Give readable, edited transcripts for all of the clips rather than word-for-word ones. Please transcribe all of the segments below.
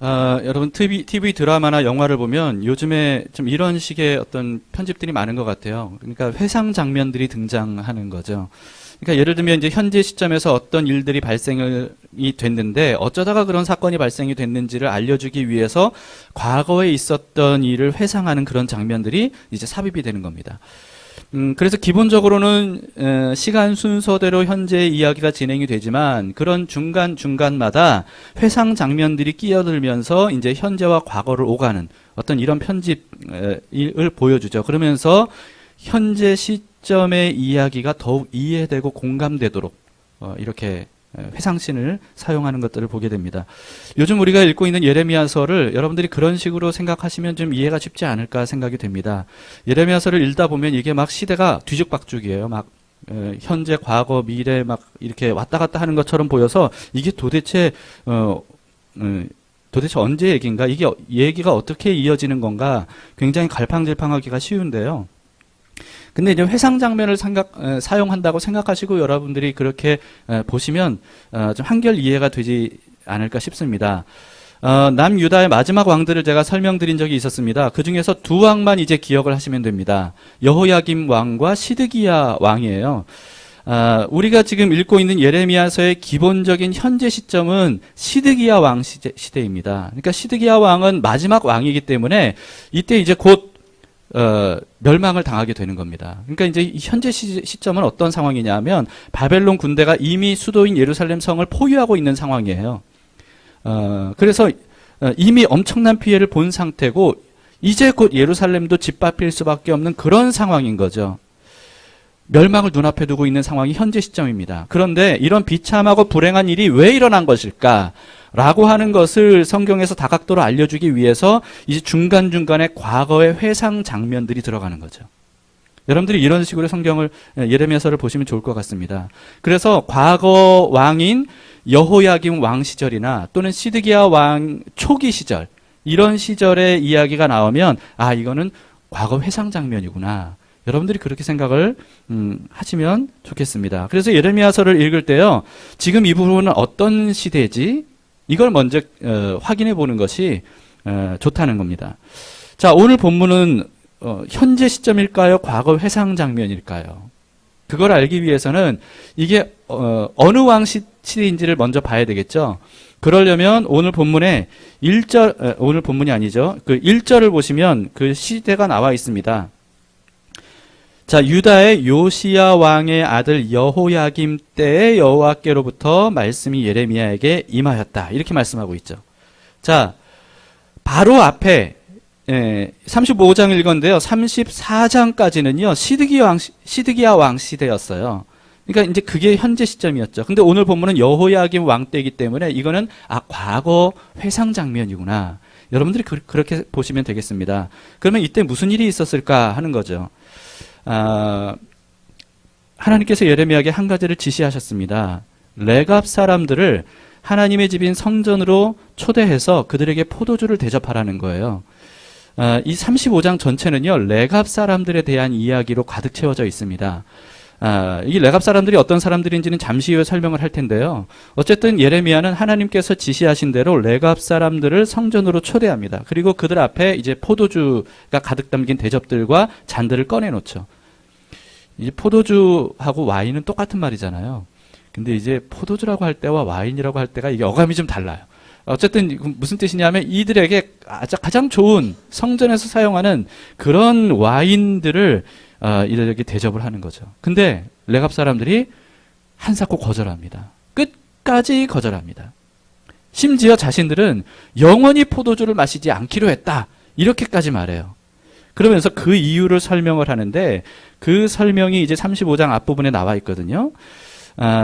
여러분 TV 드라마나 영화를 보면 요즘에 좀 이런 식의 어떤 편집들이 많은 것 같아요. 그러니까 회상 장면들이 등장하는 거죠. 그러니까 예를 들면 이제 현재 시점에서 어떤 일들이 발생이 됐는데 어쩌다가 그런 사건이 발생이 됐는지를 알려주기 위해서 과거에 있었던 일을 회상하는 그런 장면들이 이제 삽입이 되는 겁니다. 그래서 기본적으로는 시간 순서대로 현재 이야기가 진행이 되지만 그런 중간중간마다 회상 장면들이 끼어들면서 이제 현재와 과거를 오가는 어떤 이런 편집을 보여주죠. 그러면서 현재 시점의 이야기가 더욱 이해되고 공감되도록 이렇게 회상신을 사용하는 것들을 보게 됩니다. 요즘 우리가 읽고 있는 예레미야서를 여러분들이 그런 식으로 생각하시면 좀 이해가 쉽지 않을까 생각이 됩니다. 예레미야서를 읽다 보면 이게 막 시대가 뒤죽박죽이에요. 막 현재, 과거, 미래 막 이렇게 왔다 갔다 하는 것처럼 보여서 이게 도대체 언제 얘기인가? 이게 얘기가 어떻게 이어지는 건가? 굉장히 갈팡질팡하기가 쉬운데요. 근데 이제 회상 장면을 사용한다고 생각하시고 여러분들이 그렇게 보시면 좀 한결 이해가 되지 않을까 싶습니다. 남유다의 마지막 왕들을 제가 설명드린 적이 있었습니다. 그 중에서 두 왕만 이제 기억을 하시면 됩니다. 여호야김 왕과 시드기야 왕이에요. 우리가 지금 읽고 있는 예레미야서의 기본적인 현재 시점은 시드기야 왕 시대입니다. 그러니까 시드기야 왕은 마지막 왕이기 때문에 이때 이제 곧 멸망을 당하게 되는 겁니다. 그러니까 이제 현재 시점은 어떤 상황이냐면 바벨론 군대가 이미 수도인 예루살렘 성을 포위하고 있는 상황이에요. 그래서 이미 엄청난 피해를 본 상태고 이제 곧 예루살렘도 짓밟힐 수밖에 없는 그런 상황인 거죠. 멸망을 눈앞에 두고 있는 상황이 현재 시점입니다. 그런데 이런 비참하고 불행한 일이 왜 일어난 것일까? 라고 하는 것을 성경에서 다각도로 알려주기 위해서 이제 중간중간에 과거의 회상 장면들이 들어가는 거죠. 여러분들이 이런 식으로 성경을, 예레미야서를 보시면 좋을 것 같습니다. 그래서 과거 왕인 여호야김 왕 시절이나 또는 시드기야 왕 초기 시절, 이런 시절의 이야기가 나오면 이거는 과거 회상 장면이구나. 여러분들이 그렇게 생각을 하시면 좋겠습니다. 그래서 예레미야서를 읽을 때요, 지금 이 부분은 어떤 시대지? 이걸 먼저 확인해 보는 것이 좋다는 겁니다. 자, 오늘 본문은 현재 시점일까요? 과거 회상 장면일까요? 그걸 알기 위해서는 이게 어느 왕 시대인지를 먼저 봐야 되겠죠. 그러려면 오늘 본문에 1절, 오늘 본문이 아니죠. 그 1절을 보시면 그 시대가 나와 있습니다. 자, 유다의 요시야 왕의 아들 여호야김 때에 여호와께로부터 말씀이 예레미야에게 임하였다. 이렇게 말씀하고 있죠. 자, 바로 앞에 35장 읽었는데요. 34장까지는요. 시드기야 왕 시대였어요. 그러니까 이제 그게 현재 시점이었죠. 근데 오늘 본문은 여호야김 왕 때이기 때문에 이거는 과거 회상 장면이구나. 여러분들이 그렇게 보시면 되겠습니다. 그러면 이때 무슨 일이 있었을까 하는 거죠. 하나님께서 예레미야에게 한 가지를 지시하셨습니다. 레갑 사람들을 하나님의 집인 성전으로 초대해서 그들에게 포도주를 대접하라는 거예요. 이 35장 전체는요, 레갑 사람들에 대한 이야기로 가득 채워져 있습니다. 이 레갑 사람들이 어떤 사람들인지는 잠시 후에 설명을 할 텐데요. 어쨌든 예레미야는 하나님께서 지시하신 대로 레갑 사람들을 성전으로 초대합니다. 그리고 그들 앞에 이제 포도주가 가득 담긴 대접들과 잔들을 꺼내놓죠. 이제 포도주하고 와인은 똑같은 말이잖아요. 근데 이제 포도주라고 할 때와 와인이라고 할 때가 이게 어감이 좀 달라요. 어쨌든 무슨 뜻이냐면 이들에게 가장 좋은 성전에서 사용하는 그런 와인들을 이들에게 대접을 하는 거죠. 근데 레갑 사람들이 한사코 거절합니다. 끝까지 거절합니다. 심지어 자신들은 영원히 포도주를 마시지 않기로 했다. 이렇게까지 말해요. 그러면서 그 이유를 설명을 하는데 그 설명이 이제 35장 앞부분에 나와 있거든요.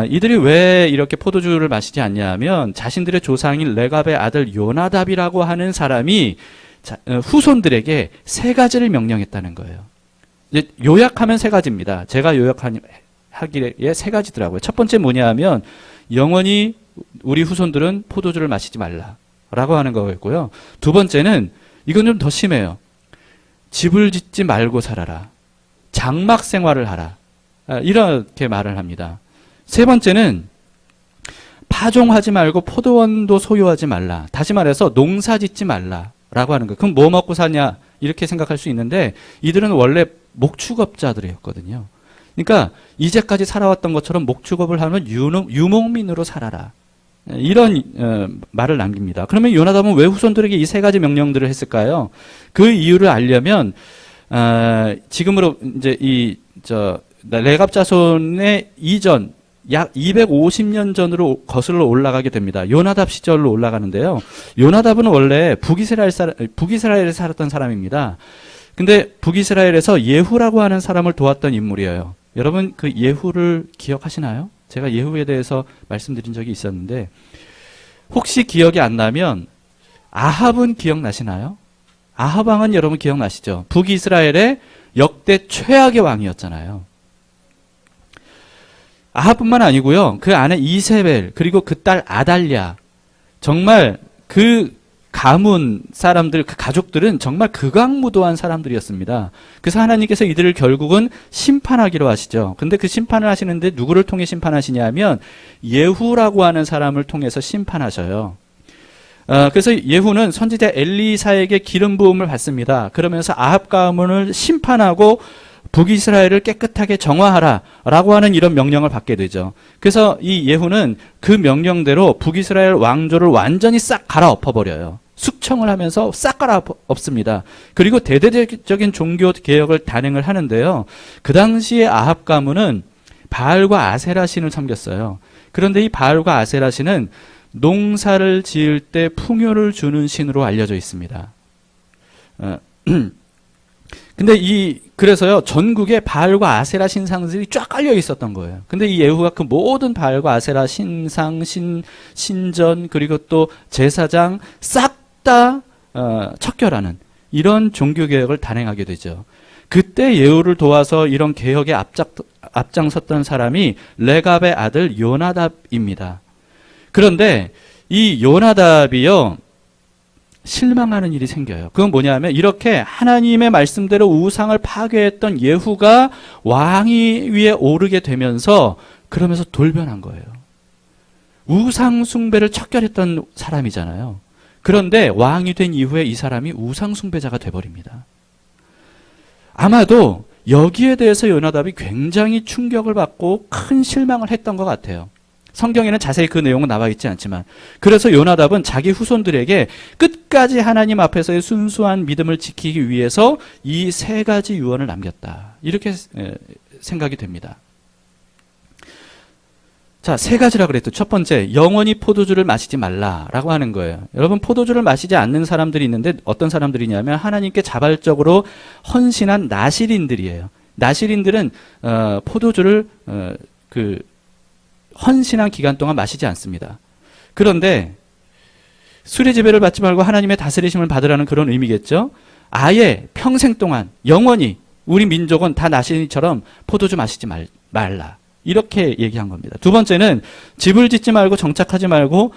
이들이 왜 이렇게 포도주를 마시지 않냐 하면 자신들의 조상인 레갑의 아들 요나답이라고 하는 사람이 후손들에게 세 가지를 명령했다는 거예요. 이제 요약하면 세 가지입니다. 제가 요약하기에 세 가지더라고요. 첫 번째 뭐냐 하면 영원히 우리 후손들은 포도주를 마시지 말라라고 하는 거였고요. 두 번째는 이건 좀 더 심해요. 집을 짓지 말고 살아라. 장막 생활을 하라. 이렇게 말을 합니다. 세 번째는 파종하지 말고 포도원도 소유하지 말라. 다시 말해서 농사 짓지 말라라고 하는 거예요. 그럼 뭐 먹고 사냐? 이렇게 생각할 수 있는데 이들은 원래 목축업자들이었거든요. 그러니까 이제까지 살아왔던 것처럼 목축업을 하면 유목민으로 살아라. 이런 말을 남깁니다. 그러면 요나답은 왜 후손들에게 이 세 가지 명령들을 했을까요? 그 이유를 알려면 지금으로 이제 레갑 자손의 이전 약 250년 전으로 거슬러 올라가게 됩니다. 요나답 시절로 올라가는데요. 요나답은 원래 북이스라엘에 살았던 사람입니다. 근데 북이스라엘에서 예후라고 하는 사람을 도왔던 인물이에요. 여러분 그 예후를 기억하시나요? 제가 예후에 대해서 말씀드린 적이 있었는데 혹시 기억이 안 나면 아합은 기억나시나요? 아합 왕은 여러분 기억나시죠? 북이스라엘의 역대 최악의 왕이었잖아요. 아합뿐만 아니고요. 그 안에 이세벨 그리고 그 딸 아달랴 정말 그 가문 사람들, 그 가족들은 정말 극악무도한 사람들이었습니다. 그래서 하나님께서 이들을 결국은 심판하기로 하시죠. 근데 그 심판을 하시는데 누구를 통해 심판하시냐면 예후라고 하는 사람을 통해서 심판하셔요. 그래서 예후는 선지자 엘리사에게 기름 부음을 받습니다. 그러면서 아합 가문을 심판하고 북이스라엘을 깨끗하게 정화하라 라고 하는 이런 명령을 받게 되죠. 그래서 이 예후는 그 명령대로 북이스라엘 왕조를 완전히 싹 갈아엎어버려요. 숙청을 하면서 싹 갈아엎습니다. 그리고 대대적인 종교 개혁을 단행을 하는데요. 그 당시에 아합 가문은 바알과 아세라 신을 섬겼어요. 그런데 이 바알과 아세라 신은 농사를 지을 때 풍요를 주는 신으로 알려져 있습니다. 근데 그래서요, 전국에 바알과 아세라 신상들이 쫙 깔려 있었던 거예요. 근데 이 예후가 그 모든 바알과 아세라 신상, 신전, 그리고 또 제사장 싹 다 척결하는 이런 종교개혁을 단행하게 되죠. 그때 예후를 도와서 이런 개혁에 앞장섰던 사람이 레갑의 아들 요나답입니다. 그런데 이 요나답이요, 실망하는 일이 생겨요. 그건 뭐냐면 이렇게 하나님의 말씀대로 우상을 파괴했던 예후가 왕위 위에 오르게 되면서 그러면서 돌변한 거예요. 우상 숭배를 척결했던 사람이잖아요. 그런데 왕이 된 이후에 이 사람이 우상 숭배자가 돼버립니다. 아마도 여기에 대해서 요나답이 굉장히 충격을 받고 큰 실망을 했던 것 같아요. 성경에는 자세히 그 내용은 나와 있지 않지만, 그래서 요나답은 자기 후손들에게 끝까지 하나님 앞에서의 순수한 믿음을 지키기 위해서 이 세 가지 유언을 남겼다. 이렇게 생각이 됩니다. 자, 세 가지라 그랬죠. 첫 번째, 영원히 포도주를 마시지 말라라고 하는 거예요. 여러분, 포도주를 마시지 않는 사람들이 있는데 어떤 사람들이냐면 하나님께 자발적으로 헌신한 나실인들이에요. 나실인들은 포도주를 헌신한 기간 동안 마시지 않습니다. 그런데 술의 지배를 받지 말고 하나님의 다스리심을 받으라는 그런 의미겠죠. 아예 평생 동안 영원히 우리 민족은 다 나실인처럼 포도주 마시지 말라. 이렇게 얘기한 겁니다. 두 번째는 집을 짓지 말고 정착하지 말고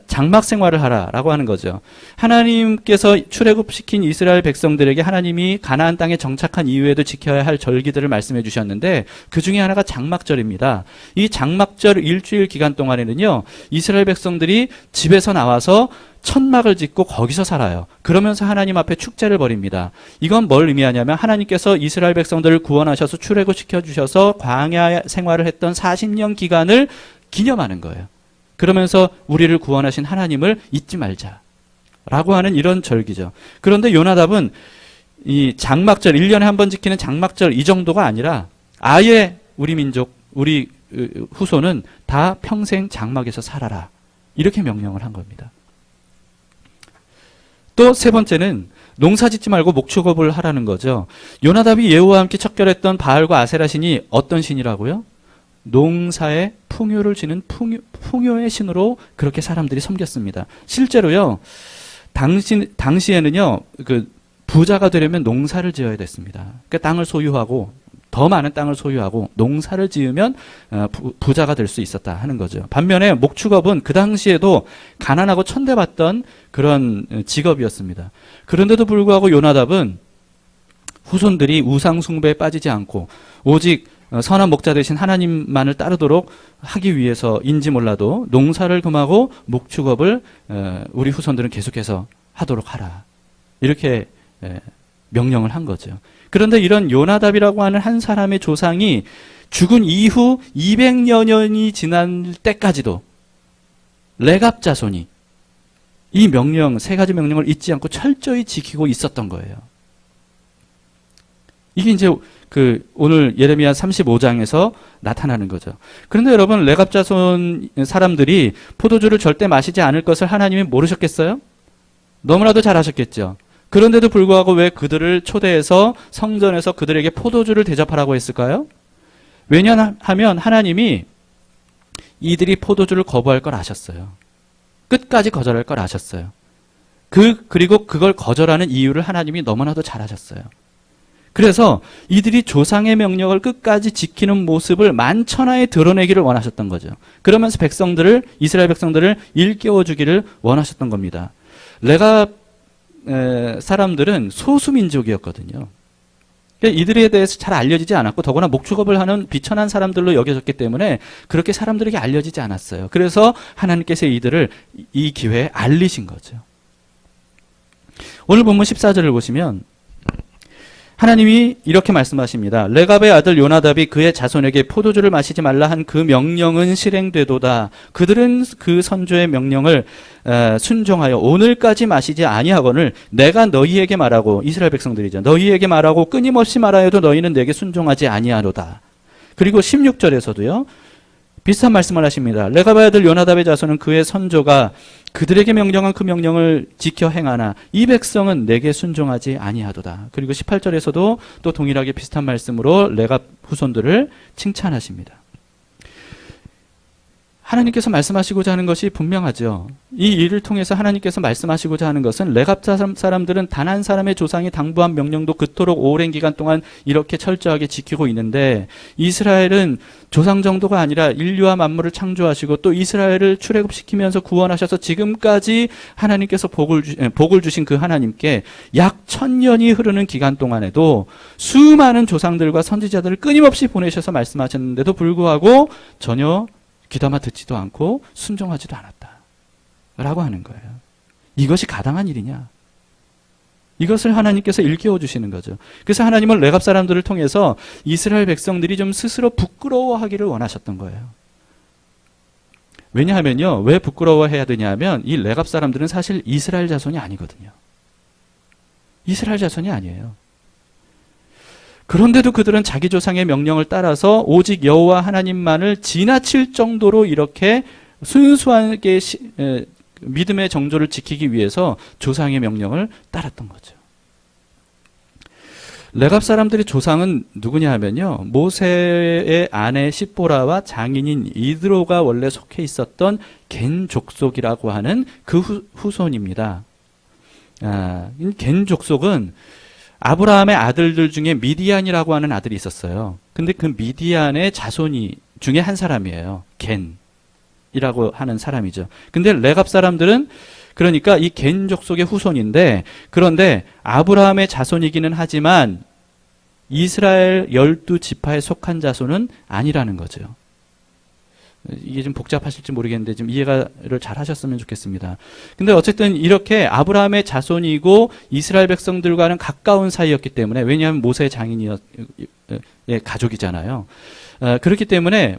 장막 생활을 하라라고 하는 거죠. 하나님께서 출애굽시킨 이스라엘 백성들에게 하나님이 가나안 땅에 정착한 이후에도 지켜야 할 절기들을 말씀해 주셨는데 그 중에 하나가 장막절입니다. 이 장막절 일주일 기간 동안에는요, 이스라엘 백성들이 집에서 나와서 천막을 짓고 거기서 살아요. 그러면서 하나님 앞에 축제를 벌입니다. 이건 뭘 의미하냐면 하나님께서 이스라엘 백성들을 구원하셔서 출애굽시켜 주셔서 광야 생활을 했던 40년 기간을 기념하는 거예요. 그러면서 우리를 구원하신 하나님을 잊지 말자라고 하는 이런 절기죠. 그런데 요나답은 이 장막절, 1년에 한 번 지키는 장막절 이 정도가 아니라 아예 우리 민족, 우리 후손은 다 평생 장막에서 살아라. 이렇게 명령을 한 겁니다. 또 세 번째는 농사 짓지 말고 목축업을 하라는 거죠. 요나답이 예후와 함께 척결했던 바알과 아세라 신이 어떤 신이라고요? 농사에 풍요를 주는 풍요의 신으로 그렇게 사람들이 섬겼습니다. 실제로요, 당시에는요, 부자가 되려면 농사를 지어야 됐습니다. 그러니까 땅을 소유하고, 더 많은 땅을 소유하고 농사를 지으면 부자가 될 수 있었다 하는 거죠. 반면에 목축업은 그 당시에도 가난하고 천대받던 그런 직업이었습니다. 그런데도 불구하고 요나답은 후손들이 우상 숭배에 빠지지 않고 오직 선한 목자 되신 하나님만을 따르도록 하기 위해서인지 몰라도 농사를 금하고 목축업을 우리 후손들은 계속해서 하도록 하라. 이렇게 명령을 한 거죠. 그런데 이런 요나답이라고 하는 한 사람의 조상이 죽은 이후 200여 년이 지난 때까지도 레갑 자손이 이 명령, 세 가지 명령을 잊지 않고 철저히 지키고 있었던 거예요. 이게 이제 오늘 예레미야 35장에서 나타나는 거죠. 그런데 여러분, 레갑 자손 사람들이 포도주를 절대 마시지 않을 것을 하나님이 모르셨겠어요? 너무나도 잘 아셨겠죠. 그런데도 불구하고 왜 그들을 초대해서 성전에서 그들에게 포도주를 대접하라고 했을까요? 왜냐하면 하나님이 이들이 포도주를 거부할 걸 아셨어요. 끝까지 거절할 걸 아셨어요. 그리고 그걸 거절하는 이유를 하나님이 너무나도 잘 아셨어요. 그래서 이들이 조상의 명령을 끝까지 지키는 모습을 만천하에 드러내기를 원하셨던 거죠. 그러면서 이스라엘 백성들을 일깨워 주기를 원하셨던 겁니다. 레갑 사람들은 소수민족이었거든요. 이들에 대해서 잘 알려지지 않았고 더구나 목축업을 하는 비천한 사람들로 여겨졌기 때문에 그렇게 사람들에게 알려지지 않았어요. 그래서 하나님께서 이들을 이 기회에 알리신 거죠. 오늘 본문 14절을 보시면 하나님이 이렇게 말씀하십니다. 레갑의 아들 요나답이 그의 자손에게 포도주를 마시지 말라 한 그 명령은 실행되도다. 그들은 그 선조의 명령을 순종하여 오늘까지 마시지 아니하거늘 내가 너희에게 말하고, 이스라엘 백성들이죠. 너희에게 말하고 끊임없이 말하여도 너희는 내게 순종하지 아니하노다. 그리고 16절에서도요. 비슷한 말씀을 하십니다. 레갑의 아들 요나답의 자손은 그의 선조가 그들에게 명령한 그 명령을 지켜 행하나 이 백성은 내게 순종하지 아니하도다. 그리고 18절에서도 또 동일하게 비슷한 말씀으로 레갑 후손들을 칭찬하십니다. 하나님께서 말씀하시고자 하는 것이 분명하죠. 이 일을 통해서 하나님께서 말씀하시고자 하는 것은 레갑 사람들은 단 한 사람의 조상이 당부한 명령도 그토록 오랜 기간 동안 이렇게 철저하게 지키고 있는데, 이스라엘은 조상 정도가 아니라 인류와 만물을 창조하시고 또 이스라엘을 출애굽시키면서 구원하셔서 지금까지 하나님께서 복을 주신 그 하나님께 약 1000년이 흐르는 기간 동안에도 수많은 조상들과 선지자들을 끊임없이 보내셔서 말씀하셨는데도 불구하고 전혀 귀담아 듣지도 않고 순종하지도 않았다 라고 하는 거예요. 이것이 가당한 일이냐? 이것을 하나님께서 일깨워 주시는 거죠. 그래서 하나님은 레갑 사람들을 통해서 이스라엘 백성들이 좀 스스로 부끄러워하기를 원하셨던 거예요. 왜냐하면요, 왜 부끄러워해야 되냐면 이 레갑 사람들은 사실 이스라엘 자손이 아니거든요. 이스라엘 자손이 아니에요. 그런데도 그들은 자기 조상의 명령을 따라서 오직 여호와 하나님만을 지나칠 정도로 이렇게 순수하게 믿음의 정조를 지키기 위해서 조상의 명령을 따랐던 거죠. 레갑 사람들의 조상은 누구냐 하면요, 모세의 아내 시보라와 장인인 이드로가 원래 속해 있었던 겐 족속이라고 하는 그 후손입니다. 겐 족속은 아브라함의 아들들 중에 미디안이라고 하는 아들이 있었어요. 근데 그 미디안의 자손이 중에 한 사람이에요. 겐이라고 하는 사람이죠. 근데 레갑 사람들은 그러니까 이 겐 족속의 후손인데, 그런데 아브라함의 자손이기는 하지만 이스라엘 12지파에 속한 자손은 아니라는 거죠. 이게 좀 복잡하실지 모르겠는데 좀 이해를 잘 하셨으면 좋겠습니다. 근데 어쨌든 이렇게 아브라함의 자손이고 이스라엘 백성들과는 가까운 사이였기 때문에, 왜냐하면 모세의 장인이었 가족이잖아요. 그렇기 때문에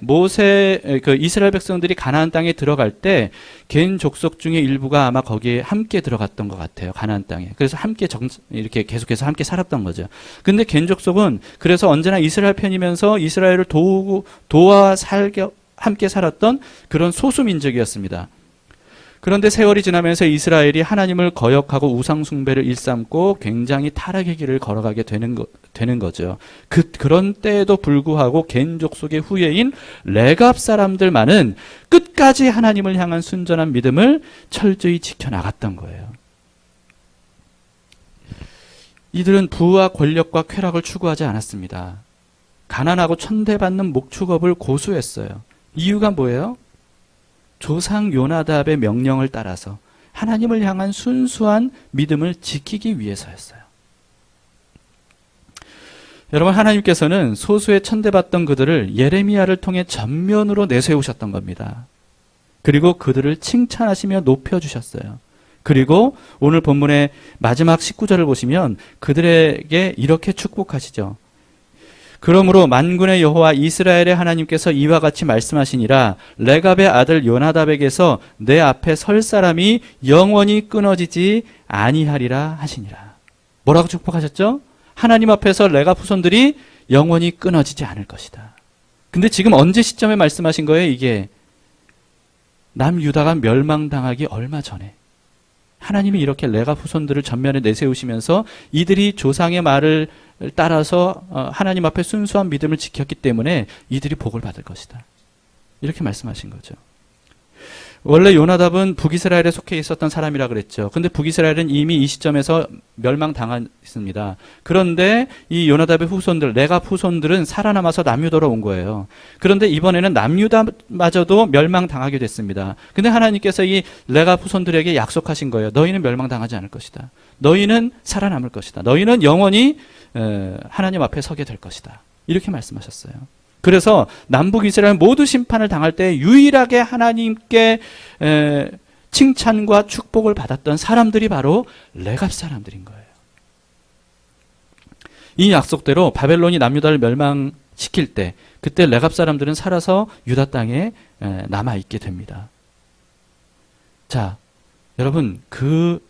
이스라엘 백성들이 가나안 땅에 들어갈 때 겐 족속 중에 일부가 아마 거기에 함께 들어갔던 것 같아요. 가나안 땅에. 그래서 함께 이렇게 계속해서 함께 살았던 거죠. 근데 겐 족속은 그래서 언제나 이스라엘 편이면서 이스라엘을 도와 함께 살았던 그런 소수민족이었습니다. 그런데 세월이 지나면서 이스라엘이 하나님을 거역하고 우상 숭배를 일삼고 굉장히 타락의 길을 걸어가게 되는 거죠. 그런 때에도 불구하고 겐 족속의 후예인 레갑 사람들만은 끝까지 하나님을 향한 순전한 믿음을 철저히 지켜나갔던 거예요. 이들은 부와 권력과 쾌락을 추구하지 않았습니다. 가난하고 천대받는 목축업을 고수했어요. 이유가 뭐예요? 조상 요나답의 명령을 따라서 하나님을 향한 순수한 믿음을 지키기 위해서였어요. 여러분, 하나님께서는 소수에 천대받던 그들을 예레미야를 통해 전면으로 내세우셨던 겁니다. 그리고 그들을 칭찬하시며 높여주셨어요. 그리고 오늘 본문의 마지막 19절을 보시면 그들에게 이렇게 축복하시죠. 그러므로 만군의 여호와 이스라엘의 하나님께서 이와 같이 말씀하시니라. 레갑의 아들 요나답에게서 내 앞에 설 사람이 영원히 끊어지지 아니하리라 하시니라. 뭐라고 축복하셨죠? 하나님 앞에서 레갑 후손들이 영원히 끊어지지 않을 것이다. 근데 지금 언제 시점에 말씀하신 거예요? 이게 남유다가 멸망당하기 얼마 전에 하나님이 이렇게 레갑 후손들을 전면에 내세우시면서 이들이 조상의 말을 따라서 하나님 앞에 순수한 믿음을 지켰기 때문에 이들이 복을 받을 것이다. 이렇게 말씀하신 거죠. 원래 요나답은 북이스라엘에 속해 있었던 사람이라 그랬죠. 근데 북이스라엘은 이미 이 시점에서 멸망당했습니다. 그런데 이 요나답의 후손들, 레갑 후손들은 살아남아서 남유다로 온 거예요. 그런데 이번에는 남유다마저도 멸망당하게 됐습니다. 근데 하나님께서 이 레갑 후손들에게 약속하신 거예요. 너희는 멸망당하지 않을 것이다. 너희는 살아남을 것이다. 너희는 영원히 하나님 앞에 서게 될 것이다. 이렇게 말씀하셨어요. 그래서 남북 이스라엘 모두 심판을 당할 때 유일하게 하나님께 칭찬과 축복을 받았던 사람들이 바로 레갑 사람들인 거예요. 이 약속대로 바벨론이 남유다를 멸망시킬 때 그때 레갑 사람들은 살아서 유다 땅에 남아있게 됩니다. 자, 여러분, 그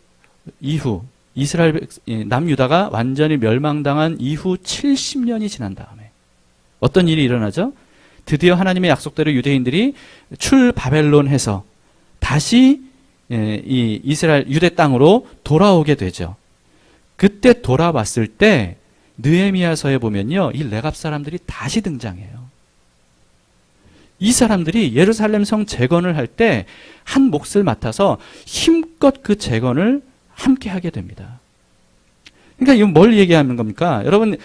이후 이스라엘 남유다가 완전히 멸망당한 이후 70년이 지난 다음에 어떤 일이 일어나죠? 드디어 하나님의 약속대로 유대인들이 출 바벨론해서 다시 이 이스라엘 유대 땅으로 돌아오게 되죠. 그때 돌아왔을 때 느헤미야서에 보면요, 이 레갑 사람들이 다시 등장해요. 이 사람들이 예루살렘 성 재건을 할 때 한 몫을 맡아서 힘껏 그 재건을 함께 하게 됩니다. 그러니까 이건 뭘 얘기하는 겁니까? 여러분,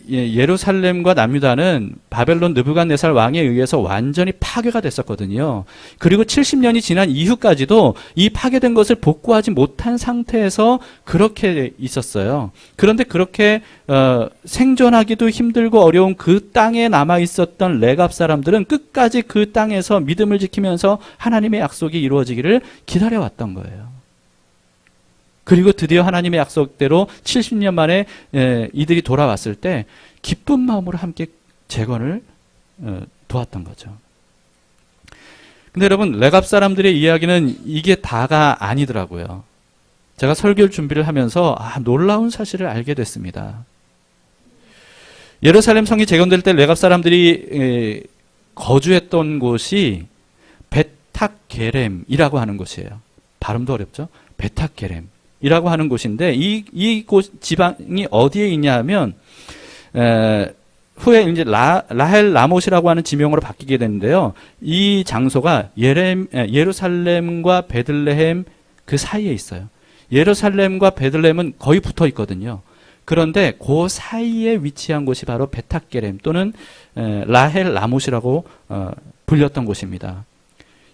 예루살렘과 남유다는 바벨론 느부갓네살 왕에 의해서 완전히 파괴가 됐었거든요. 그리고 70년이 지난 이후까지도 이 파괴된 것을 복구하지 못한 상태에서 그렇게 있었어요. 그런데 그렇게 생존하기도 힘들고 어려운 그 땅에 남아 있었던 레갑 사람들은 끝까지 그 땅에서 믿음을 지키면서 하나님의 약속이 이루어지기를 기다려왔던 거예요. 그리고 드디어 하나님의 약속대로 70년 만에 이들이 돌아왔을 때 기쁜 마음으로 함께 재건을 도왔던 거죠. 근데 여러분, 레갑 사람들의 이야기는 이게 다가 아니더라고요. 제가 설교 준비를 하면서 놀라운 사실을 알게 됐습니다. 예루살렘 성이 재건될 때 레갑 사람들이 거주했던 곳이 베탁게렘이라고 하는 곳이에요. 발음도 어렵죠? 베탁게렘. 이라고 하는 곳인데 이 곳 지방이 어디에 있냐 하면 후에 이제 라헬 라못이라고 하는 지명으로 바뀌게 되는데요. 이 장소가 예루살렘과 베들레헴 그 사이에 있어요. 예루살렘과 베들레헴은 거의 붙어 있거든요. 그런데 그 사이에 위치한 곳이 바로 베탁게렘 또는 라헬 라못이라고 불렸던 곳입니다.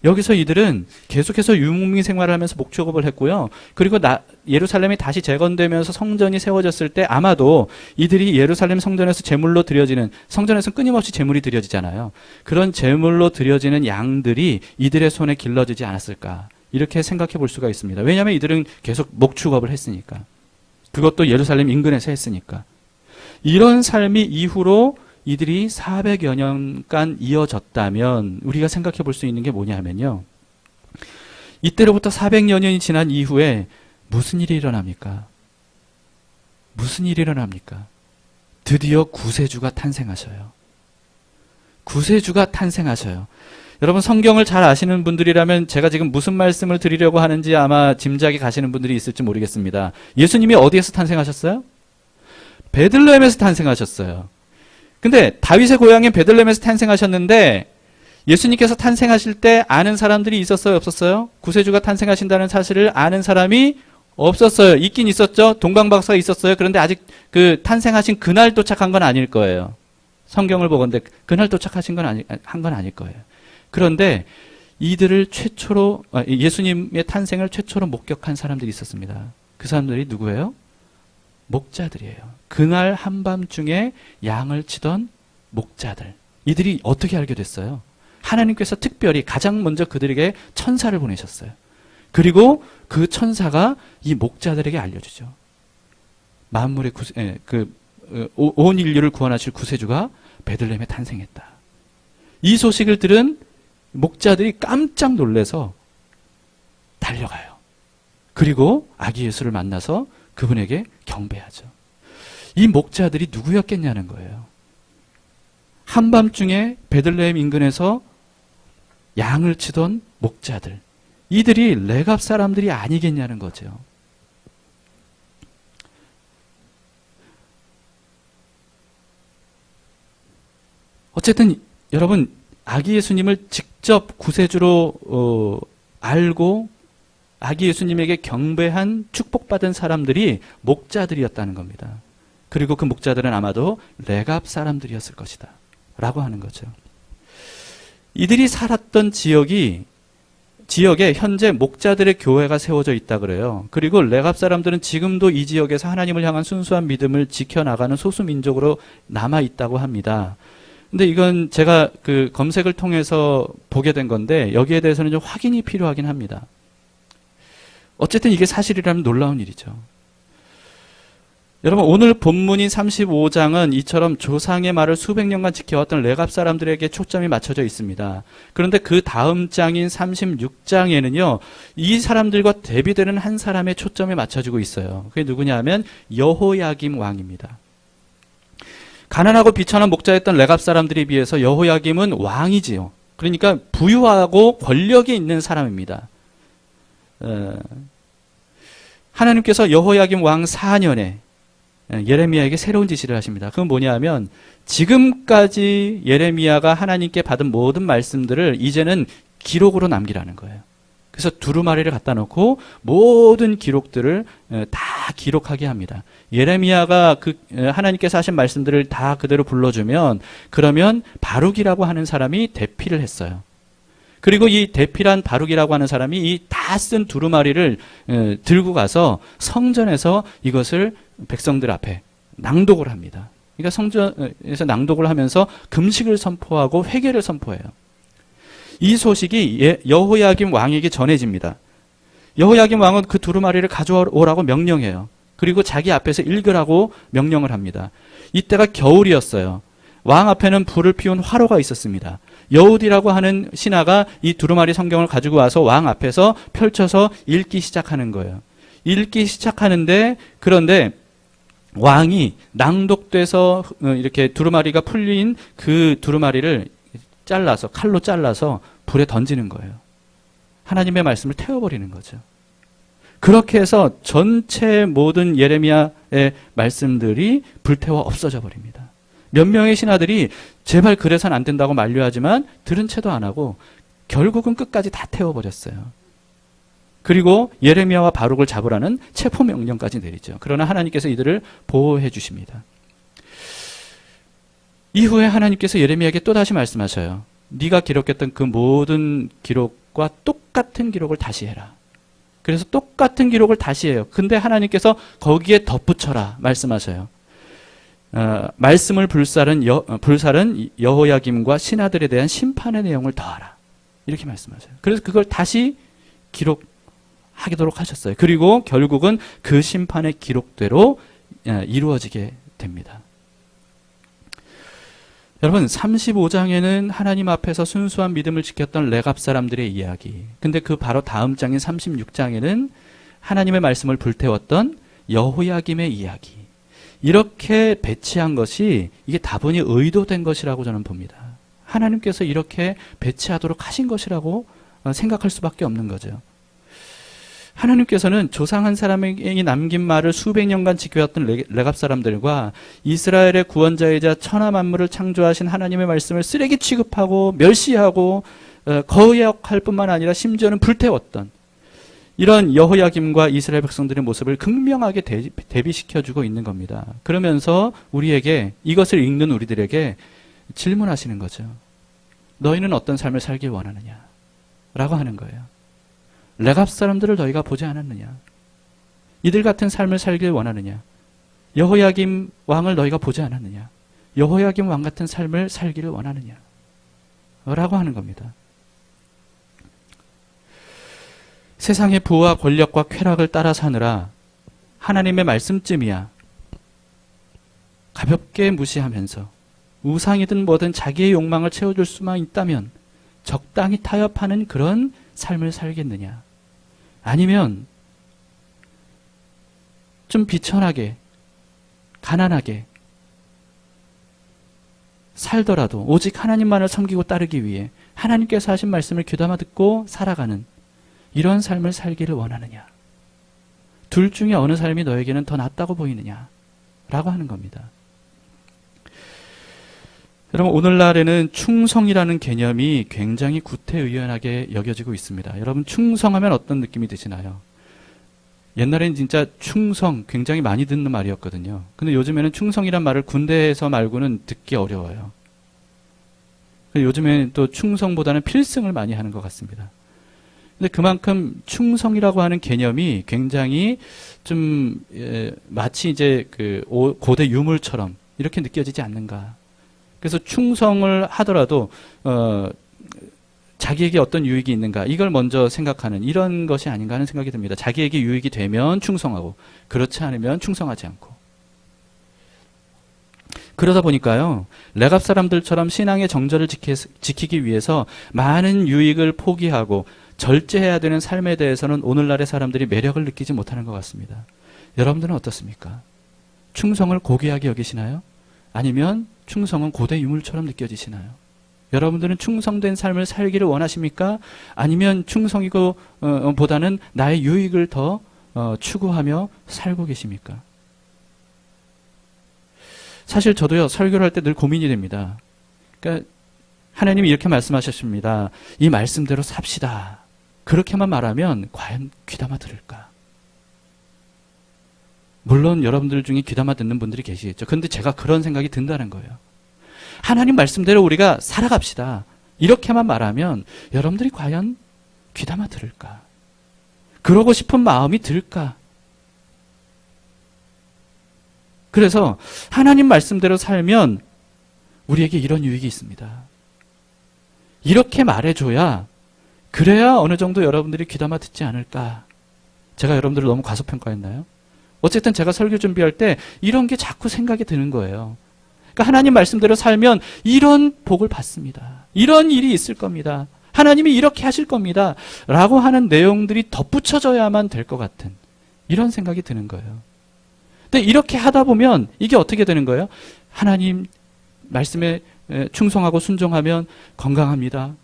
여기서 이들은 계속해서 유목민 생활을 하면서 목축업을 했고요. 그리고 예루살렘이 다시 재건되면서 성전이 세워졌을 때 아마도 이들이 예루살렘 성전에서 제물로 드려지는, 성전에서는 끊임없이 제물이 드려지잖아요. 그런 제물로 드려지는 양들이 이들의 손에 길러지지 않았을까, 이렇게 생각해 볼 수가 있습니다. 왜냐하면 이들은 계속 목축업을 했으니까. 그것도 예루살렘 인근에서 했으니까. 이런 삶이 이후로 이들이 400여 년간 이어졌다면 우리가 생각해 볼 수 있는 게 뭐냐 하면요, 이때로부터 400여 년이 지난 이후에 무슨 일이 일어납니까? 무슨 일이 일어납니까? 드디어 구세주가 탄생하셔요. 구세주가 탄생하셔요. 여러분, 성경을 잘 아시는 분들이라면 제가 지금 무슨 말씀을 드리려고 하는지 아마 짐작이 가시는 분들이 있을지 모르겠습니다. 예수님이 어디에서 탄생하셨어요? 베들레헴에서 탄생하셨어요. 근데 다윗의 고향인 베들레헴에서 탄생하셨는데 예수님께서 탄생하실 때 아는 사람들이 있었어요, 없었어요? 구세주가 탄생하신다는 사실을 아는 사람이 없었어요. 있긴 있었죠. 동방박사가 있었어요. 그런데 아직 그 탄생하신 그날 도착한 건 아닐 거예요. 성경을 보건대 그날 도착하신 건 한 건 아닐 거예요. 그런데 이들을 최초로 예수님의 탄생을 최초로 목격한 사람들이 있었습니다. 그 사람들이 누구예요? 목자들이에요. 그날 한밤중에 양을 치던 목자들. 이들이 어떻게 알게 됐어요? 하나님께서 특별히 가장 먼저 그들에게 천사를 보내셨어요. 그리고 그 천사가 이 목자들에게 알려주죠. 만물의 온 인류를 구원하실 구세주가 베들레헴에 탄생했다. 이 소식을 들은 목자들이 깜짝 놀라서 달려가요. 그리고 아기 예수를 만나서 그분에게 경배하죠. 이 목자들이 누구였겠냐는 거예요. 한밤중에 베들레헴 인근에서 양을 치던 목자들. 이들이 레갑 사람들이 아니겠냐는 거죠. 어쨌든 여러분, 아기 예수님을 직접 구세주로 알고 아기 예수님에게 경배한 축복받은 사람들이 목자들이었다는 겁니다. 그리고 그 목자들은 아마도 레갑 사람들이었을 것이다 라고 하는 거죠. 이들이 살았던 지역에 현재 목자들의 교회가 세워져 있다 그래요. 그리고 레갑 사람들은 지금도 이 지역에서 하나님을 향한 순수한 믿음을 지켜나가는 소수민족으로 남아있다고 합니다. 근데 이건 제가 그 검색을 통해서 보게 된 건데 여기에 대해서는 좀 확인이 필요하긴 합니다. 어쨌든 이게 사실이라면 놀라운 일이죠. 여러분, 오늘 본문인 35장은 이처럼 조상의 말을 수백 년간 지켜왔던 레갑 사람들에게 초점이 맞춰져 있습니다. 그런데 그 다음 장인 36장에는요, 이 사람들과 대비되는 한 사람의 초점이 맞춰지고 있어요. 그게 누구냐 하면 여호야김 왕입니다. 가난하고 비천한 목자였던 레갑 사람들에 비해서 여호야김은 왕이지요. 그러니까 부유하고 권력이 있는 사람입니다. 하나님께서 여호야김 왕 4년에 예레미야에게 새로운 지시를 하십니다. 그건 뭐냐 하면 지금까지 예레미야가 하나님께 받은 모든 말씀들을 이제는 기록으로 남기라는 거예요. 그래서 두루마리를 갖다 놓고 모든 기록들을 다 기록하게 합니다. 예레미야가 하나님께서 하신 말씀들을 다 그대로 불러주면 그러면 바룩이라고 하는 사람이 대피를 했어요. 그리고 이 대피란 바룩이라고 하는 사람이 이 다 쓴 두루마리를 들고 가서 성전에서 이것을 백성들 앞에 낭독을 합니다. 그러니까 성전에서 낭독을 하면서 금식을 선포하고 회개를 선포해요. 이 소식이 여호야김 왕에게 전해집니다. 여호야김 왕은 그 두루마리를 가져오라고 명령해요. 그리고 자기 앞에서 읽으라고 명령을 합니다. 이때가 겨울이었어요. 왕 앞에는 불을 피운 화로가 있었습니다. 여우디라고 하는 신하가 이 두루마리 성경을 가지고 와서 왕 앞에서 펼쳐서 읽기 시작하는 거예요. 읽기 시작하는데 그런데 왕이 낭독돼서 이렇게 두루마리가 풀린 그 두루마리를 잘라서 칼로 잘라서 불에 던지는 거예요. 하나님의 말씀을 태워버리는 거죠. 그렇게 해서 전체 모든 예레미야의 말씀들이 불태워 없어져 버립니다. 몇 명의 신하들이 제발 그래서는 안 된다고 만류하지만 들은 채도 안 하고 결국은 끝까지 다 태워버렸어요. 그리고 예레미야와 바룩을 잡으라는 체포 명령까지 내리죠. 그러나 하나님께서 이들을 보호해 주십니다. 이후에 하나님께서 예레미야에게 또다시 말씀하셔요. 네가 기록했던 그 모든 기록과 똑같은 기록을 다시 해라. 그래서 똑같은 기록을 다시 해요. 근데 하나님께서 거기에 덧붙여라 말씀하셔요. 말씀을 불살은 여호야김과 신하들에 대한 심판의 내용을 더하라. 이렇게 말씀하셔요. 그래서 그걸 다시 기록하도록 하셨어요. 그리고 결국은 그 심판의 기록대로 이루어지게 됩니다. 여러분, 35장에는 하나님 앞에서 순수한 믿음을 지켰던 레갑 사람들의 이야기. 근데 그 바로 다음 장인 36장에는 하나님의 말씀을 불태웠던 여호야김의 이야기. 이렇게 배치한 것이 이게 다분히 의도된 것이라고 저는 봅니다. 하나님께서 이렇게 배치하도록 하신 것이라고 생각할 수밖에 없는 거죠. 하나님께서는 조상 한 사람에게 남긴 말을 수백 년간 지켜왔던 레갑 사람들과 이스라엘의 구원자이자 천하 만물을 창조하신 하나님의 말씀을 쓰레기 취급하고 멸시하고 거역할 뿐만 아니라 심지어는 불태웠던 이런 여호야김과 이스라엘 백성들의 모습을 극명하게 대비시켜주고 있는 겁니다. 그러면서 우리에게 이것을 읽는 우리들에게 질문하시는 거죠. 너희는 어떤 삶을 살길 원하느냐? 라고 하는 거예요. 레갑 사람들을 너희가 보지 않았느냐? 이들 같은 삶을 살길 원하느냐? 여호야김 왕을 너희가 보지 않았느냐? 여호야김 왕 같은 삶을 살기를 원하느냐? 라고 하는 겁니다. 세상의 부와 권력과 쾌락을 따라 사느라 하나님의 말씀쯤이야 가볍게 무시하면서 우상이든 뭐든 자기의 욕망을 채워줄 수만 있다면 적당히 타협하는 그런 삶을 살겠느냐? 아니면 좀 비천하게, 가난하게 살더라도 오직 하나님만을 섬기고 따르기 위해 하나님께서 하신 말씀을 귀담아 듣고 살아가는 이런 삶을 살기를 원하느냐? 둘 중에 어느 삶이 너에게는 더 낫다고 보이느냐? 라고 하는 겁니다. 여러분, 오늘날에는 충성이라는 개념이 굉장히 구태의연하게 여겨지고 있습니다. 여러분, 충성하면 어떤 느낌이 드시나요? 옛날에는 진짜 충성 굉장히 많이 듣는 말이었거든요. 근데 요즘에는 충성이란 말을 군대에서 말고는 듣기 어려워요. 요즘에는 또 충성보다는 필승을 많이 하는 것 같습니다. 근데 그만큼 충성이라고 하는 개념이 굉장히 좀 마치 이제 그 고대 유물처럼 이렇게 느껴지지 않는가. 그래서 충성을 하더라도 자기에게 어떤 유익이 있는가 이걸 먼저 생각하는 이런 것이 아닌가 하는 생각이 듭니다. 자기에게 유익이 되면 충성하고 그렇지 않으면 충성하지 않고. 그러다 보니까요, 레갑 사람들처럼 신앙의 정절을 지키기 위해서 많은 유익을 포기하고 절제해야 되는 삶에 대해서는 오늘날의 사람들이 매력을 느끼지 못하는 것 같습니다. 여러분들은 어떻습니까? 충성을 고귀하게 여기시나요? 아니면 충성은 고대 유물처럼 느껴지시나요? 여러분들은 충성된 삶을 살기를 원하십니까? 아니면 충성이고 보다는 나의 유익을 더 추구하며 살고 계십니까? 사실 저도요, 설교를 할 때 늘 고민이 됩니다. 그러니까 하나님이 이렇게 말씀하셨습니다. 이 말씀대로 삽시다. 그렇게만 말하면 과연 귀담아 들을까? 물론 여러분들 중에 귀담아 듣는 분들이 계시겠죠. 그런데 제가 그런 생각이 든다는 거예요. 하나님 말씀대로 우리가 살아갑시다. 이렇게만 말하면 여러분들이 과연 귀담아 들을까? 그러고 싶은 마음이 들까? 그래서 하나님 말씀대로 살면 우리에게 이런 유익이 있습니다. 이렇게 말해줘야, 그래야 어느 정도 여러분들이 귀담아 듣지 않을까? 제가 여러분들을 너무 과소평가했나요? 어쨌든 제가 설교 준비할 때 이런 게 자꾸 생각이 드는 거예요. 그러니까 하나님 말씀대로 살면 이런 복을 받습니다. 이런 일이 있을 겁니다. 하나님이 이렇게 하실 겁니다. 라고 하는 내용들이 덧붙여져야만 될 것 같은 이런 생각이 드는 거예요. 근데 이렇게 하다 보면 이게 어떻게 되는 거예요? 하나님 말씀에 충성하고 순종하면 건강합니다.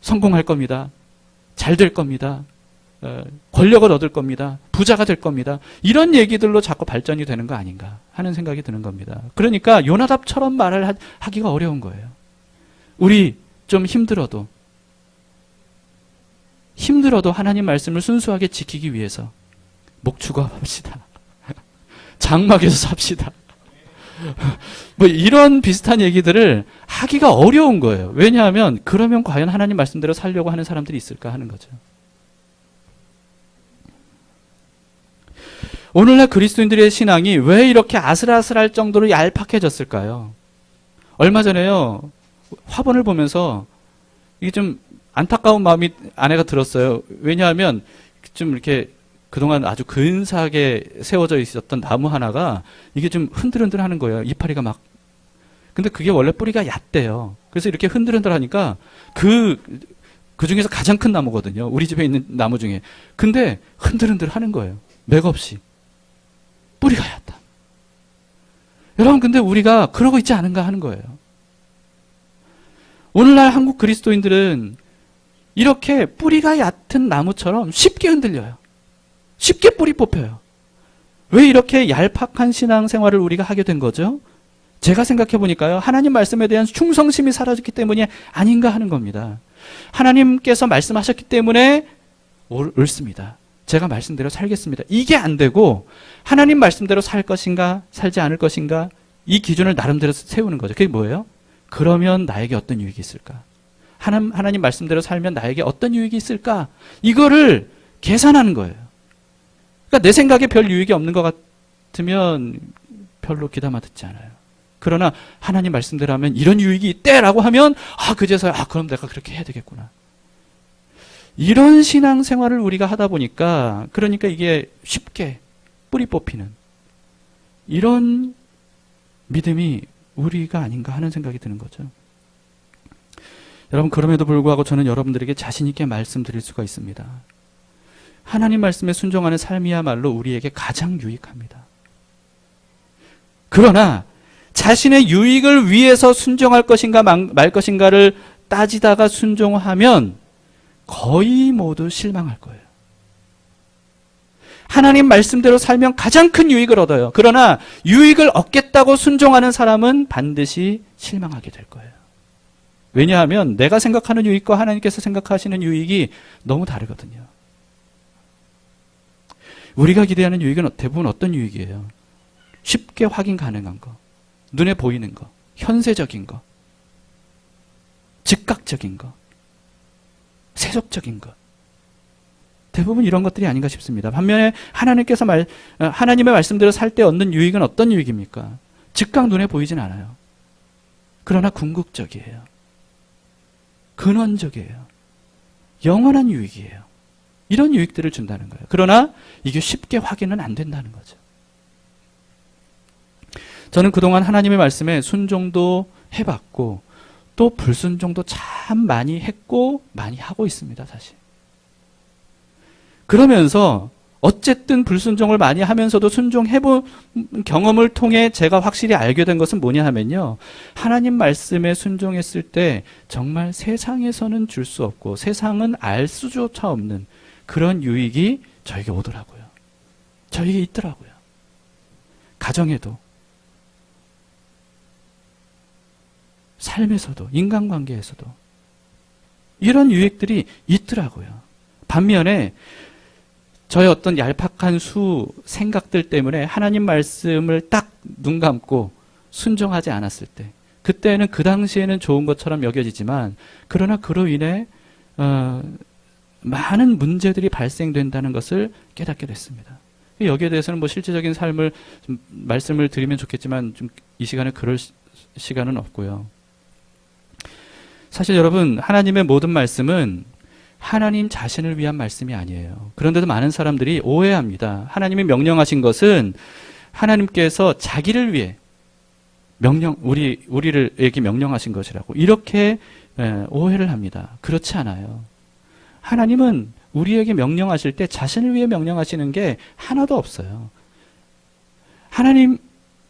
성공할 겁니다. 잘 될 겁니다. 권력을 얻을 겁니다. 부자가 될 겁니다. 이런 얘기들로 자꾸 발전이 되는 거 아닌가 하는 생각이 드는 겁니다. 그러니까 요나답처럼 말을 하기가 어려운 거예요. 우리 좀 힘들어도 하나님 말씀을 순수하게 지키기 위해서 목축업합시다. 장막에서 삽시다. 뭐 이런 비슷한 얘기들을 하기가 어려운 거예요. 왜냐하면 그러면 과연 하나님 말씀대로 살려고 하는 사람들이 있을까 하는 거죠. 오늘날 그리스도인들의 신앙이 왜 이렇게 아슬아슬할 정도로 얄팍해졌을까요? 얼마 전에요, 화본을 보면서 이게 좀 안타까운 마음이 아내가 들었어요. 왜냐하면 좀 이렇게 그동안 아주 근사하게 세워져 있었던 나무 하나가 이게 좀 흔들흔들 하는 거예요. 이파리가 막. 근데 그게 원래 뿌리가 얕대요. 그래서 이렇게 흔들흔들 하니까 그 중에서 가장 큰 나무거든요. 우리 집에 있는 나무 중에. 근데 흔들흔들 하는 거예요. 맥없이. 뿌리가 얕다. 여러분, 근데 우리가 그러고 있지 않은가 하는 거예요. 오늘날 한국 그리스도인들은 이렇게 뿌리가 얕은 나무처럼 쉽게 흔들려요. 쉽게 뿌리 뽑혀요. 왜 이렇게 얄팍한 신앙생활을 우리가 하게 된 거죠? 제가 생각해 보니까요, 하나님 말씀에 대한 충성심이 사라졌기 때문이 아닌가 하는 겁니다. 하나님께서 말씀하셨기 때문에 옳습니다. 제가 말씀대로 살겠습니다. 이게 안 되고 하나님 말씀대로 살 것인가 살지 않을 것인가 이 기준을 나름대로 세우는 거죠. 그게 뭐예요? 그러면 나에게 어떤 유익이 있을까? 하나님 말씀대로 살면 나에게 어떤 유익이 있을까? 이거를 계산하는 거예요. 그러니까 내 생각에 별 유익이 없는 것 같으면 별로 귀담아 듣지 않아요. 그러나 하나님 말씀대로 하면 이런 유익이 있대라고 하면 그제서야 그럼 내가 그렇게 해야 되겠구나. 이런 신앙생활을 우리가 하다 보니까 그러니까 이게 쉽게 뿌리 뽑히는 이런 믿음이 우리가 아닌가 하는 생각이 드는 거죠. 여러분, 그럼에도 불구하고 저는 여러분들에게 자신 있게 말씀드릴 수가 있습니다. 하나님 말씀에 순종하는 삶이야말로 우리에게 가장 유익합니다. 그러나 자신의 유익을 위해서 순종할 것인가 말 것인가를 따지다가 순종하면 거의 모두 실망할 거예요. 하나님 말씀대로 살면 가장 큰 유익을 얻어요. 그러나 유익을 얻겠다고 순종하는 사람은 반드시 실망하게 될 거예요. 왜냐하면 내가 생각하는 유익과 하나님께서 생각하시는 유익이 너무 다르거든요. 우리가 기대하는 유익은 대부분 어떤 유익이에요? 쉽게 확인 가능한 거, 눈에 보이는 거, 현세적인 거, 즉각적인 거, 세속적인 것. 대부분 이런 것들이 아닌가 싶습니다. 반면에 하나님의 말씀대로 살 때 얻는 유익은 어떤 유익입니까? 즉각 눈에 보이진 않아요. 그러나 궁극적이에요. 근원적이에요. 영원한 유익이에요. 이런 유익들을 준다는 거예요. 그러나 이게 쉽게 확인은 안 된다는 거죠. 저는 그동안 하나님의 말씀에 순종도 해봤고 또 불순종도 참 많이 했고 많이 하고 있습니다. 사실. 그러면서 어쨌든 불순종을 많이 하면서도 순종해본 경험을 통해 제가 확실히 알게 된 것은 뭐냐 하면요. 하나님 말씀에 순종했을 때 정말 세상에서는 줄 수 없고 세상은 알 수조차 없는 그런 유익이 저에게 오더라고요. 저에게 있더라고요. 가정에도 삶에서도 인간관계에서도 이런 유익들이 있더라고요. 반면에 저의 어떤 얄팍한 생각들 때문에 하나님 말씀을 딱 눈 감고 순종하지 않았을 때 그때는 그 당시에는 좋은 것처럼 여겨지지만 그러나 그로 인해 많은 문제들이 발생된다는 것을 깨닫게 됐습니다. 여기에 대해서는 뭐 실제적인 말씀을 드리면 좋겠지만 좀 이 시간에 그럴 시간은 없고요. 사실 여러분, 하나님의 모든 말씀은 하나님 자신을 위한 말씀이 아니에요. 그런데도 많은 사람들이 오해합니다. 하나님이 명령하신 것은 하나님께서 자기를 위해 우리에게 명령하신 것이라고 이렇게 오해를 합니다. 그렇지 않아요. 하나님은 우리에게 명령하실 때 자신을 위해 명령하시는 게 하나도 없어요.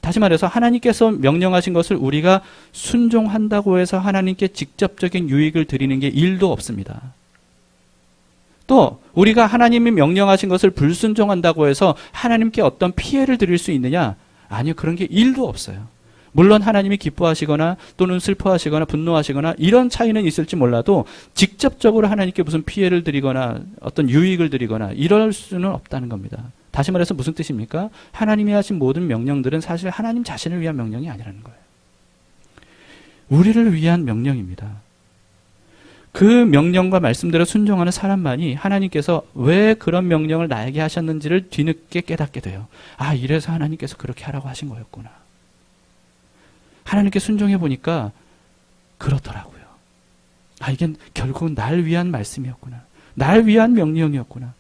다시 말해서 하나님께서 명령하신 것을 우리가 순종한다고 해서 하나님께 직접적인 유익을 드리는 게 1도 없습니다. 또 우리가 하나님이 명령하신 것을 불순종한다고 해서 하나님께 어떤 피해를 드릴 수 있느냐? 아니요. 그런 게 1도 없어요. 물론 하나님이 기뻐하시거나 또는 슬퍼하시거나 분노하시거나 이런 차이는 있을지 몰라도 직접적으로 하나님께 무슨 피해를 드리거나 어떤 유익을 드리거나 이럴 수는 없다는 겁니다. 다시 말해서 무슨 뜻입니까? 하나님이 하신 모든 명령들은 사실 하나님 자신을 위한 명령이 아니라는 거예요. 우리를 위한 명령입니다. 그 명령과 말씀대로 순종하는 사람만이 하나님께서 왜 그런 명령을 나에게 하셨는지를 뒤늦게 깨닫게 돼요. 이래서 하나님께서 그렇게 하라고 하신 거였구나. 하나님께 순종해 보니까 그렇더라고요. 이게 결국은 날 위한 말씀이었구나. 날 위한 명령이었구나.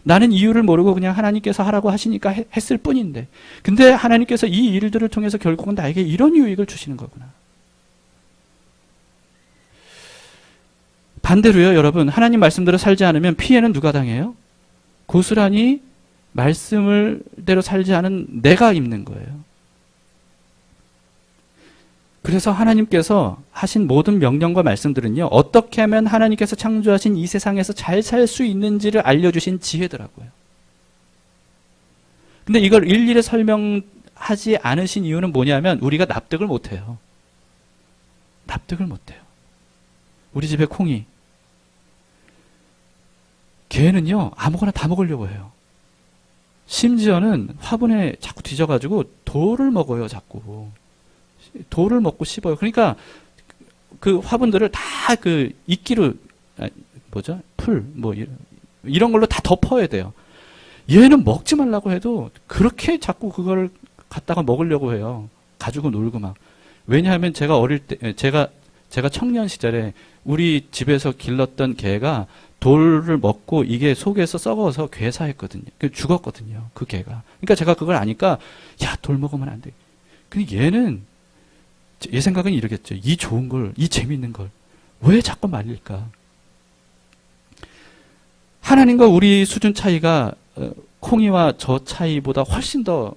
나는 이유를 모르고 그냥 하나님께서 하라고 하시니까 했을 뿐인데 근데 하나님께서 이 일들을 통해서 결국은 나에게 이런 유익을 주시는 거구나. 반대로요, 여러분, 하나님 말씀대로 살지 않으면 피해는 누가 당해요? 고스란히 말씀대로 살지 않은 내가 입는 거예요. 그래서 하나님께서 하신 모든 명령과 말씀들은요, 어떻게 하면 하나님께서 창조하신 이 세상에서 잘 살 수 있는지를 알려주신 지혜더라고요. 근데 이걸 일일이 설명하지 않으신 이유는 뭐냐면 우리가 납득을 못해요. 납득을 못해요. 우리 집에 콩이 걔는요 아무거나 다 먹으려고 해요. 심지어는 화분에 자꾸 뒤져가지고 돌을 먹어요. 자꾸 돌을 먹고 씹어요. 그러니까 그 화분들을 다 그 이끼로 풀 이런 걸로 다 덮어야 돼요. 얘는 먹지 말라고 해도 그렇게 자꾸 그걸 갖다가 먹으려고 해요. 가지고 놀고 막. 왜냐하면 제가 어릴 때, 제가 청년 시절에 우리 집에서 길렀던 개가 돌을 먹고 이게 속에서 썩어서 괴사했거든요. 죽었거든요. 그 개가. 그러니까 제가 그걸 아니까, 야, 돌 먹으면 안 돼. 근데 얘는, 얘 생각은 이러겠죠. 이 좋은 걸, 이 재밌는 걸, 왜 자꾸 말릴까? 하나님과 우리 수준 차이가 콩이와 저 차이보다 훨씬 더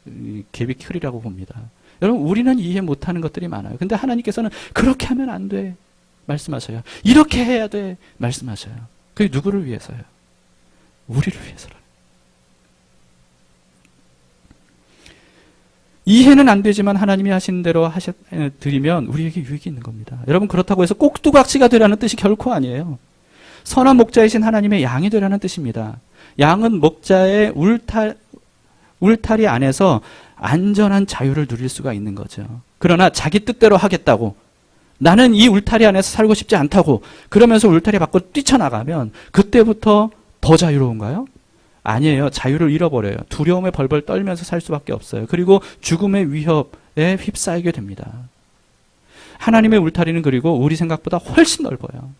갭이 크리라고 봅니다. 여러분, 우리는 이해 못하는 것들이 많아요. 근데 하나님께서는 그렇게 하면 안 돼 말씀하셔요. 이렇게 해야 돼 말씀하셔요. 그게 누구를 위해서요? 우리를 위해서라요. 이해는 안 되지만 하나님이 하신 대로 드리면 우리에게 유익이 있는 겁니다. 여러분, 그렇다고 해서 꼭두각시가 되라는 뜻이 결코 아니에요. 선한 목자이신 하나님의 양이 되라는 뜻입니다. 양은 목자의 울타리 안에서 안전한 자유를 누릴 수가 있는 거죠. 그러나 자기 뜻대로 하겠다고, 나는 이 울타리 안에서 살고 싶지 않다고 그러면서 울타리 밖으로 뛰쳐나가면 그때부터 더 자유로운가요? 아니에요. 자유를 잃어버려요. 두려움에 벌벌 떨면서 살 수밖에 없어요. 그리고 죽음의 위협에 휩싸이게 됩니다. 하나님의 울타리는 그리고 우리 생각보다 훨씬 넓어요.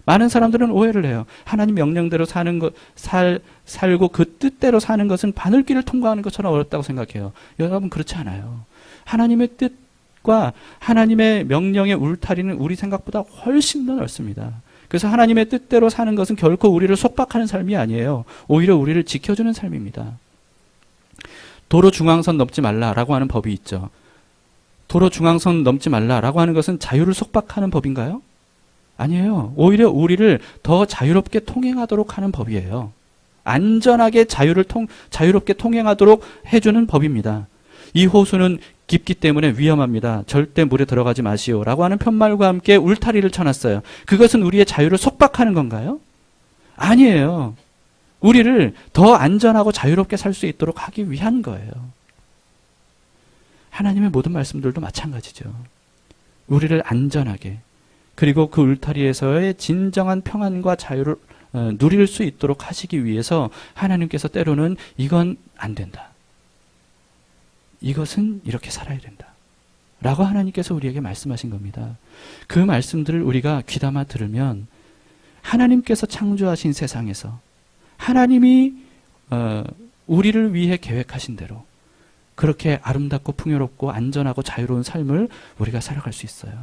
많은 사람들은 오해를 해요. 하나님 명령대로 살고 그 뜻대로 사는 것은 바늘길을 통과하는 것처럼 어렵다고 생각해요. 여러분, 그렇지 않아요. 하나님의 뜻과 하나님의 명령의 울타리는 우리 생각보다 훨씬 더 넓습니다. 그래서 하나님의 뜻대로 사는 것은 결코 우리를 속박하는 삶이 아니에요. 오히려 우리를 지켜주는 삶입니다. 도로 중앙선 넘지 말라라고 하는 법이 있죠. 도로 중앙선 넘지 말라라고 하는 것은 자유를 속박하는 법인가요? 아니에요. 오히려 우리를 더 자유롭게 통행하도록 하는 법이에요. 안전하게 자유롭게 통행하도록 해주는 법입니다. 이 호수는 깊기 때문에 위험합니다. 절대 물에 들어가지 마시오라고 하는 편말과 함께 울타리를 쳐놨어요. 그것은 우리의 자유를 속박하는 건가요? 아니에요. 우리를 더 안전하고 자유롭게 살 수 있도록 하기 위한 거예요. 하나님의 모든 말씀들도 마찬가지죠. 우리를 안전하게, 그리고 그 울타리에서의 진정한 평안과 자유를 누릴 수 있도록 하시기 위해서 하나님께서 때로는 이건 안 된다, 이것은 이렇게 살아야 된다 라고 하나님께서 우리에게 말씀하신 겁니다. 그 말씀들을 우리가 귀담아 들으면 하나님께서 창조하신 세상에서 하나님이 우리를 위해 계획하신 대로 그렇게 아름답고 풍요롭고 안전하고 자유로운 삶을 우리가 살아갈 수 있어요.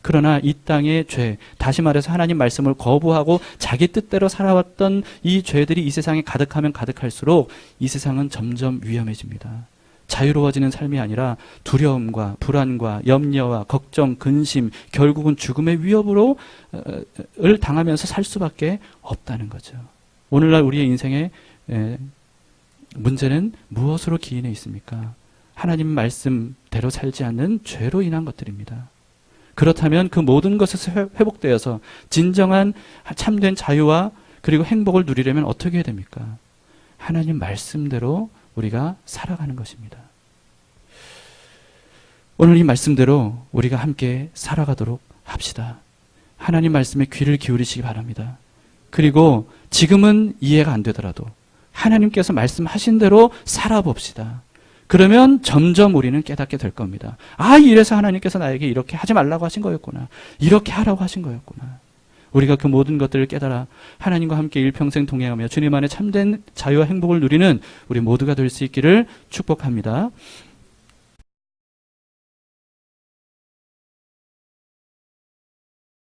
그러나 이 땅의 죄, 다시 말해서 하나님 말씀을 거부하고 자기 뜻대로 살아왔던 이 죄들이 이 세상에 가득하면 가득할수록 이 세상은 점점 위험해집니다. 자유로워지는 삶이 아니라 두려움과 불안과 염려와 걱정, 근심, 결국은 죽음의 위협을 당하면서 살 수밖에 없다는 거죠. 오늘날 우리의 인생의 문제는 무엇으로 기인해 있습니까? 하나님 말씀대로 살지 않는 죄로 인한 것들입니다. 그렇다면 그 모든 것에서 회복되어서 진정한 참된 자유와 그리고 행복을 누리려면 어떻게 해야 됩니까? 하나님 말씀대로 우리가 살아가는 것입니다. 오늘 이 말씀대로 우리가 함께 살아가도록 합시다. 하나님 말씀에 귀를 기울이시기 바랍니다. 그리고 지금은 이해가 안 되더라도 하나님께서 말씀하신 대로 살아봅시다. 그러면 점점 우리는 깨닫게 될 겁니다. 아, 이래서 하나님께서 나에게 이렇게 하지 말라고 하신 거였구나. 이렇게 하라고 하신 거였구나. 우리가 그 모든 것들을 깨달아 하나님과 함께 일평생 동행하며 주님 안에 참된 자유와 행복을 누리는 우리 모두가 될 수 있기를 축복합니다.